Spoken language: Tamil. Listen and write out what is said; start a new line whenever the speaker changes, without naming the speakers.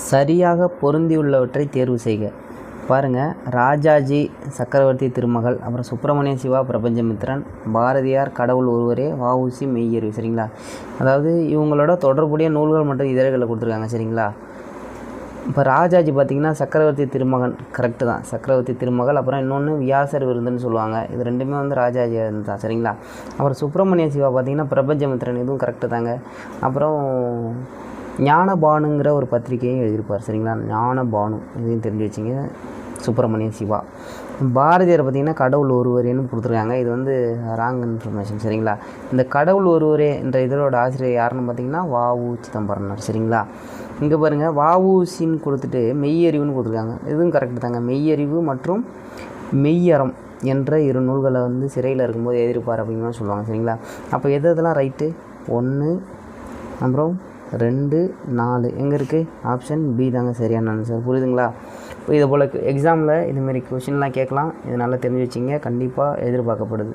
சரியாக பொருந்தியுள்ளவற்றை தேர்வு செய்க. பாருங்கள், ராஜாஜி சக்கரவர்த்தி திருமகள், அப்புறம் சுப்பிரமணிய சிவா பிரபஞ்சமித்ரன், பாரதியார் கடவுள் ஒருவரே, வஉசி மெய்யறிவு. சரிங்களா? அதாவது இவங்களோட தொடர்புடைய நூல்கள் மற்றும் இதழ்களை கொடுத்துருக்காங்க. சரிங்களா? இப்போ ராஜாஜி பார்த்திங்கன்னா சக்கரவர்த்தி திருமகன் கரெக்டு தான், சக்கரவர்த்தி திருமகள். அப்புறம் இன்னொன்று வியாசர் விருதுன்னு சொல்லுவாங்க. இது ரெண்டுமே வந்து ராஜாஜி தான். சரிங்களா? அப்புறம் சுப்பிரமணிய சிவா பார்த்திங்கன்னா பிரபஞ்சமித்ரன், இதுவும் கரெக்டு தாங்க. அப்புறம் ஞானபானுங்கிற ஒரு பத்திரிகையும் எழுதியிருப்பார். சரிங்களா? ஞானபானு, இதையும் தெரிஞ்சு வச்சிங்க. சுப்பிரமணிய சிவா. பாரதியார் பார்த்திங்கன்னா கடவுள் ஒருவரேன்னு கொடுத்துருக்காங்க. இது வந்து ராங் இன்ஃபர்மேஷன். சரிங்களா? இந்த கடவுள் ஒருவரே என்ற இதழோட ஆசிரியர் யாருன்னு பார்த்திங்கன்னா வஉ சிதம்பரனார். சரிங்களா? இங்கே பாருங்கள், வஉசின்னு கொடுத்துட்டு மெய்யறிவுன்னு கொடுத்துருக்காங்க. இதுவும் கரெக்டு தாங்க. மெய்யறிவு மற்றும் மெய்யறம் என்ற 2 நூல்களை வந்து சிறையில் இருக்கும்போது எழுதியிருப்பார் அப்படின்னு சொல்லுவாங்க. சரிங்களா? அப்போ எதெல்லாம் ரைட்டு? 1, அப்புறம் 2, 4 எங்கே இருக்குது? ஆப்ஷன் பி தாங்க சரியான ஆன்சர். புரியுதுங்களா? இப்போ இதை போல் எக்ஸாமில் இதுமாரி கொஷின்லாம் கேட்கலாம். இது நல்லா தெரிஞ்சு வச்சிங்க, கண்டிப்பாக எதிர்பார்க்கப்படுது.